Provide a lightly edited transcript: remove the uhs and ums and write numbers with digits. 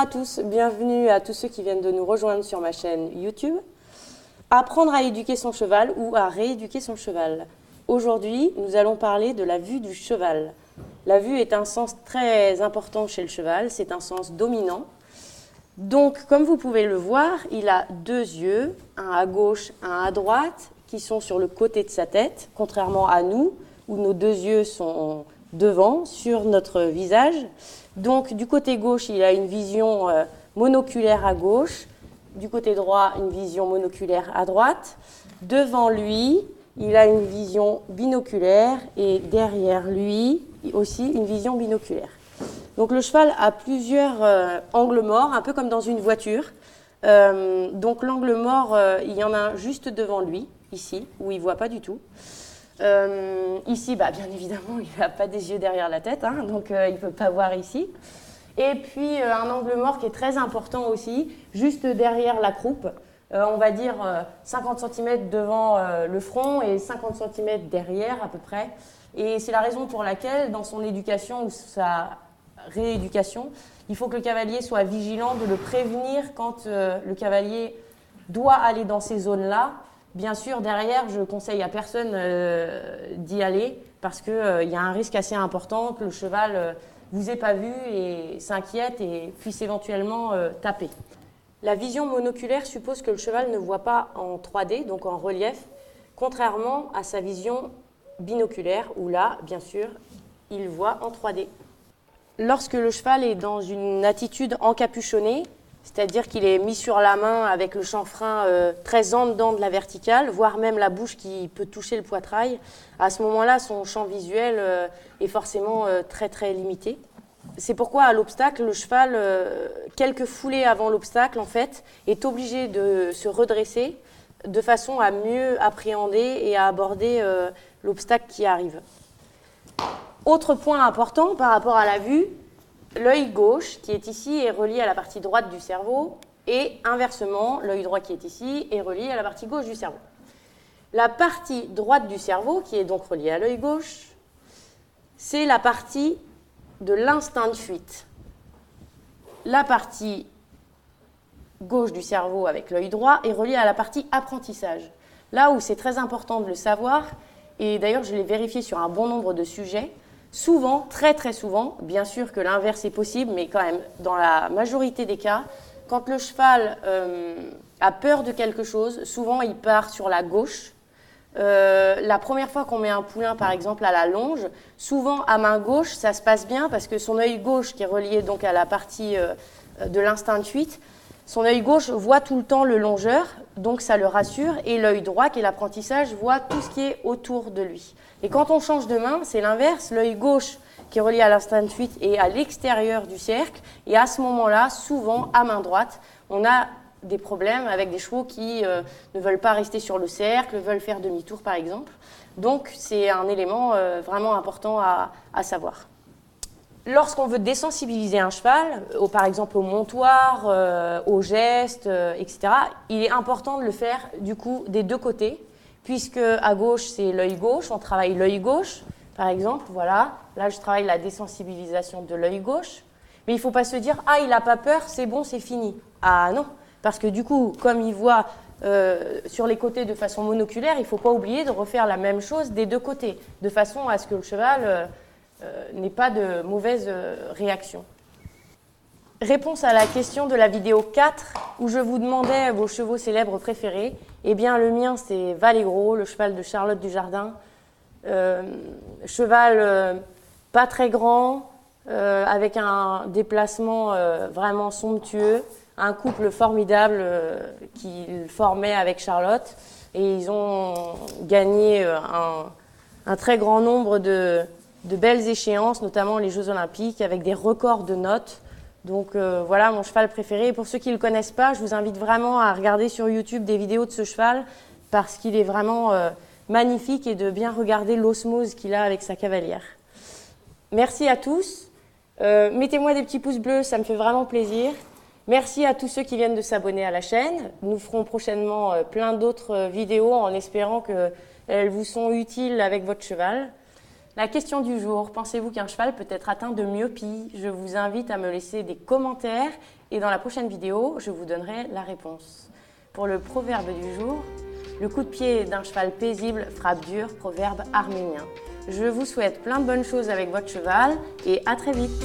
tous, bienvenue à tous ceux qui viennent de nous rejoindre sur ma chaîne YouTube. Apprendre à éduquer son cheval ou à rééduquer son cheval. Aujourd'hui, nous allons parler de la vue du cheval. La vue est un sens très important chez le cheval, c'est un sens dominant. Donc, comme vous pouvez le voir, il a deux yeux, un à gauche, un à droite, qui sont sur le côté de sa tête, contrairement à nous, où nos deux yeux sont devant, sur notre visage. Donc, du côté gauche, il a une vision monoculaire à gauche, du côté droit, une vision monoculaire à droite. Devant lui, il a une vision binoculaire et derrière lui, aussi une vision binoculaire. Donc, le cheval a plusieurs angles morts, un peu comme dans une voiture. Donc, l'angle mort, il y en a un juste devant lui, ici, où il ne voit pas du tout. Ici, bien évidemment, il n'a pas des yeux derrière la tête, donc il ne peut pas voir ici. Et puis, un angle mort qui est très important aussi, juste derrière la croupe, on va dire 50 cm devant le front et 50 cm derrière à peu près. Et c'est la raison pour laquelle, dans son éducation ou sa rééducation, il faut que le cavalier soit vigilant de le prévenir quand le cavalier doit aller dans ces zones-là. Bien sûr, derrière, je conseille à personne d'y aller parce qu'il y a un risque assez important que le cheval vous ait pas vu et s'inquiète et puisse éventuellement taper. La vision monoculaire suppose que le cheval ne voit pas en 3D, donc en relief, contrairement à sa vision binoculaire où là, bien sûr, il voit en 3D. Lorsque le cheval est dans une attitude encapuchonnée, c'est-à-dire qu'il est mis sur la main avec le chanfrein très en dedans de la verticale, voire même la bouche qui peut toucher le poitrail. À ce moment-là, son champ visuel est forcément très très limité. C'est pourquoi à l'obstacle, le cheval, quelques foulées avant l'obstacle, en fait, est obligé de se redresser de façon à mieux appréhender et à aborder l'obstacle qui arrive. Autre point important par rapport à la vue, l'œil gauche, qui est ici, est relié à la partie droite du cerveau et inversement, l'œil droit qui est ici est relié à la partie gauche du cerveau. La partie droite du cerveau, qui est donc reliée à l'œil gauche, c'est la partie de l'instinct de fuite. La partie gauche du cerveau avec l'œil droit est reliée à la partie apprentissage. Là où c'est très important de le savoir, et d'ailleurs je l'ai vérifié sur un bon nombre de sujets, souvent, très très souvent, bien sûr que l'inverse est possible, mais quand même, dans la majorité des cas, quand le cheval a peur de quelque chose, souvent il part sur la gauche. La première fois qu'on met un poulain, par exemple, à la longe, souvent à main gauche, ça se passe bien parce que son œil gauche, qui est relié donc à la partie de l'instinct de fuite, son œil gauche voit tout le temps le longeur, donc ça le rassure, et l'œil droit, qui est l'apprentissage, voit tout ce qui est autour de lui. Et quand on change de main, c'est l'inverse, l'œil gauche, qui est relié à l'instinct de fuite, est à l'extérieur du cercle, et à ce moment-là, souvent, à main droite, on a des problèmes avec des chevaux qui ne veulent pas rester sur le cercle, veulent faire demi-tour, par exemple. Donc, c'est un élément vraiment important à savoir. Lorsqu'on veut désensibiliser un cheval, par exemple au montoir, aux gestes, etc., il est important de le faire du coup des deux côtés, puisque à gauche c'est l'œil gauche, on travaille l'œil gauche, par exemple, voilà, là je travaille la désensibilisation de l'œil gauche, mais il ne faut pas se dire « Ah, il n'a pas peur, c'est bon, c'est fini ». Ah non, parce que du coup, comme il voit sur les côtés de façon monoculaire, il ne faut pas oublier de refaire la même chose des deux côtés, de façon à ce que le cheval n'ait pas de mauvaise réaction. Réponse à la question de la vidéo 4, où je vous demandais vos chevaux célèbres préférés. Eh bien, le mien, c'est Valégro, le cheval de Charlotte Dujardin. Cheval pas très grand, avec un déplacement vraiment somptueux, un couple formidable qu'il formait avec Charlotte. Et ils ont gagné un très grand nombre de belles échéances, notamment les Jeux Olympiques, avec des records de notes. Donc voilà mon cheval préféré. Et pour ceux qui ne le connaissent pas, je vous invite vraiment à regarder sur YouTube des vidéos de ce cheval parce qu'il est vraiment magnifique et de bien regarder l'osmose qu'il a avec sa cavalière. Merci à tous. Mettez-moi des petits pouces bleus, ça me fait vraiment plaisir. Merci à tous ceux qui viennent de s'abonner à la chaîne. Nous ferons prochainement plein d'autres vidéos en espérant qu'elles vous sont utiles avec votre cheval. La question du jour, pensez-vous qu'un cheval peut être atteint de myopie? Je vous invite à me laisser des commentaires Et dans la prochaine vidéo, je vous donnerai la réponse. Pour le proverbe du jour, le coup de pied d'un cheval paisible frappe dur, proverbe arménien. Je vous souhaite plein de bonnes choses avec votre cheval et à très vite.